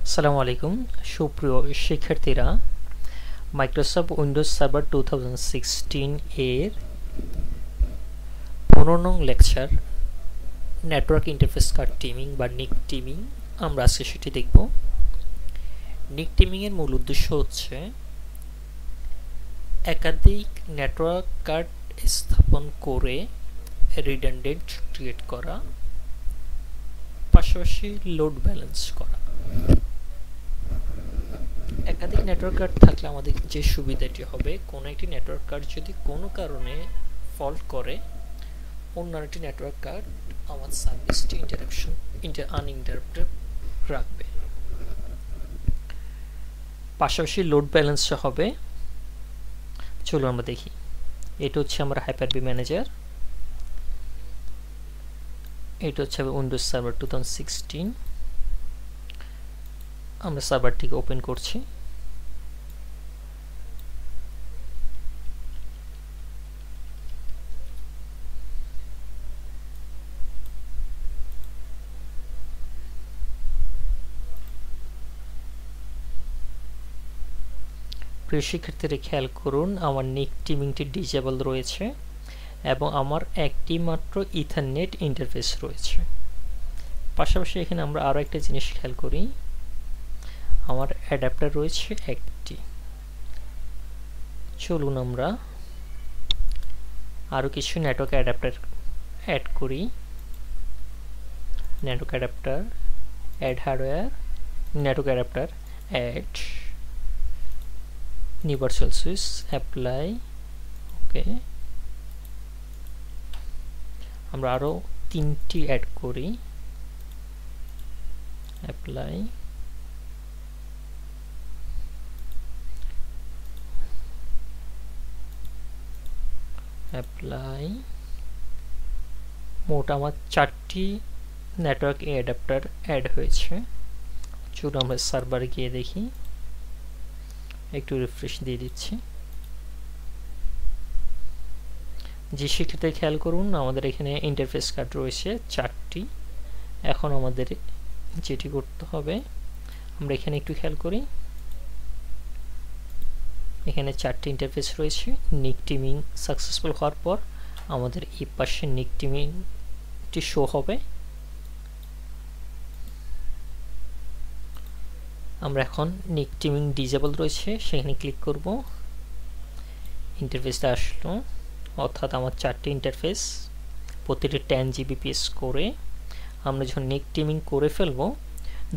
আসসালামু আলাইকুম সুপ্রিয় শিক্ষার্থীরা, মাইক্রোসফট উইন্ডোজ সার্ভার 2016 এর 15 নং লেকচার নেটওয়ার্ক ইন্টারফেস কার্ড টিমিং বা নিক টিমিং আমরা আজকে সেটি দেখব। নিক টিমিং এর মূল উদ্দেশ্য হচ্ছে একাধিক নেটওয়ার্ক কার্ড স্থাপন করে রিডান্ডেন্ট ক্রিয়েট করা, পাশাপাশি লোড ব্যালেন্স করা। একাধিক নেটওয়ার্ক কার্ড থাকলে আমাদের যে সুবিধাটি হবে, কোনো একটি নেটওয়ার্ক কার্ড যদি কোনো কারণে ফল্ট করে, অন্য একটি নেটওয়ার্ক কার্ড আমার সার্ভিসটি আনইন্টারাপ্টেড রাখবে। পাশাপাশি লোড ব্যালেন্স হবে। চলো আমরা দেখি। এটা হচ্ছে আমার হাইপার-ভি ম্যানেজার, এটা হচ্ছে উইন্ডোজ সার্ভার 2016। আমরা সার্ভারটিকে ওপেন করছি। প্রিয় শিক্ষার্থীরা, খেয়াল করুন আমার নিক টিমিংটি ডিসেবল রয়েছে এবং আমার একটি মাত্র ইথারনেট ইন্টারফেস রয়েছে। পাশাপাশি এখানে আমরা আরও একটা জিনিস খেয়াল করি, আমার অ্যাডাপ্টার রয়েছে একটি। চলুন আমরা আরও কিছু নেটওয়ার্ক অ্যাডাপ্টার অ্যাড করি। Network adapter, add hardware, network adapter, add universal switch, apply. Okay, আমরা আরও 3টি অ্যাড করি। Apply, apply. মোট আমার 4টি নেটওয়ার্ক অ্যাডাপ্টার অ্যাড হয়েছে। চলুন আমরা সার্ভারে গিয়ে দেখি। একটু রিফ্রেশ দিয়ে দিচ্ছি। যে শিক্ষার্থী খেয়াল করুন, আমাদের এখানে ইন্টারফেস কার্ড রয়েছে 4টি। এখন আমাদের যেটি করতে হবে, আমরা এখানে একটু খেয়াল করি, এখানে 4টি ইন্টারফেস রয়েছে। নিক টিমিং সাকসেসফুল হওয়ার পর আমাদের এই পাশে নিক টিমিংটি শো হবে। আমরা এখন নিক টিমিং ডিসেবল রয়েছে, সেখানে ক্লিক করব। ইন্টারফেসটা আসলো, অর্থাৎ আমার 4টি ইন্টারফেস প্রতিটি 10 Gbps করে। আমরা যখন নিক টিমিং করে ফেলব,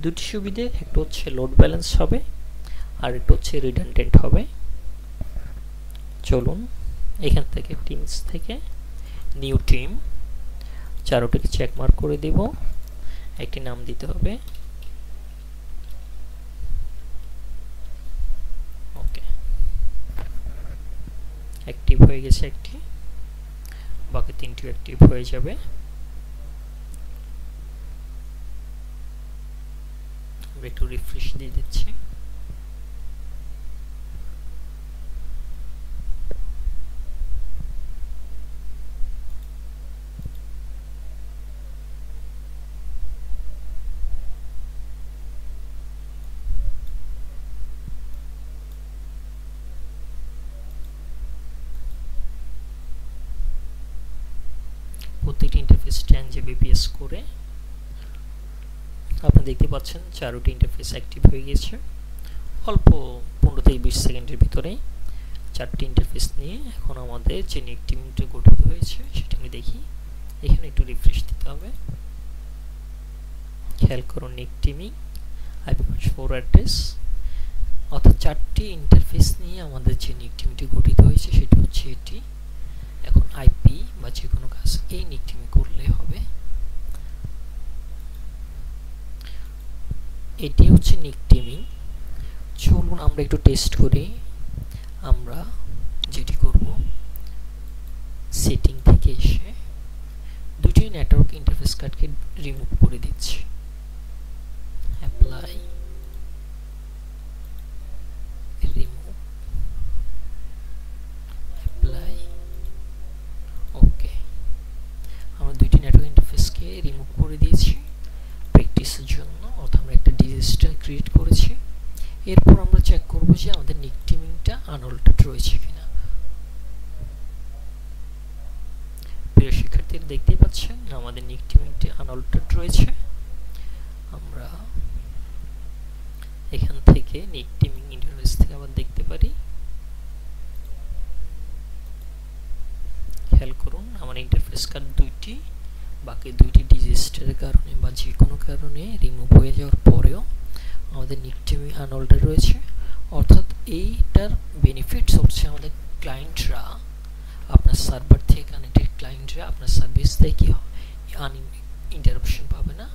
দুটি সুবিধে, একটা হচ্ছে লোড ব্যালেন্স হবে আর একটা হচ্ছে রিডান্ডেন্ট হবে। চলুন এখান থেকে টিমস থেকে নিউ টিম 4টিকে চেক মার্ক করে দেব। একটি নাম দিতে হবে। ওকে, অ্যাক্টিভ হয়ে গেছে একটি, বাকি 3টি অ্যাক্টিভ হয়ে যাবে। আমরা একটু রিফ্রেশ দিয়ে দিচ্ছি। প্রতিটি ইন্টারফেস 10 Gbps করে। আপনি দেখতে পাচ্ছেন 4টি ইন্টারফেস অ্যাক্টিভ হয়ে গেছে অল্প 15 থেকে 20 সেকেন্ডের ভিতরে। 4টি ইন্টারফেস নিয়ে এখন আমাদের যে নিক টিমিংটা গঠিত হয়েছে সেটা আমি দেখি। এখানে একটু রিফ্রেশ দিতে হবে। খেয়াল করুন নিক টিমিং IPv4 অ্যাড্রেস, অর্থাৎ 4টি ইন্টারফেস নিয়ে আমাদের যে নিক টিমিংটি গঠিত হয়েছে সেটা হচ্ছে এটি। এখন আইপি বা যে কোনো কাজ এই নিক টিমিং করলে হবে। এটি হচ্ছে নিক টিমিং। চলুন আমরা একটু টেস্ট করি। আমরা যেটি করব, সেটিং থেকে এসে দুটি নেটওয়ার্ক ইন্টারফেস কার্ডকে রিমুভ করে দিচ্ছি। Apply, remove, apply. ওকে, আমরা দুইটি নেটওয়ার্ক ইন্টারফেসকে রিমুভ করে দিয়েছি প্র্যাকটিসের জন্য, অর্থাৎ আমরা একটা ডিজিটাল ক্রিয়েট করে এরপর আমরা চেক করব যে আমাদের নিক টিমিংটা আনঅল্টারড রয়েছে কিনা। প্রিয় শিক্ষার্থীরা দেখতেই পাচ্ছেন আমাদের নিক টিমিংটি আনঅল্টারড রয়েছে। আমরা এখান থেকে নিক টিমিং ইন্টারফেস থেকে আবার দেখতে পারি। খেয়াল করুন আমার ইন্টারফেস কার্ড দুইটি, বাকি দুইটি ডিজিস্টারের কারণে বা যে কোনো কারণে রিমুভ হয়ে যাওয়ার পরেও আমাদের নিক টিমিং আনঅল্টারড রয়েছে। অর্থাৎ এইটার বেনিফিটস হচ্ছে আমাদের ক্লায়েন্টরা, আপনার সার্ভার থেকে কানেক্টেড ক্লায়েন্টরা আপনার সার্ভিস থেকে ইন্টারাপশন পাবে না।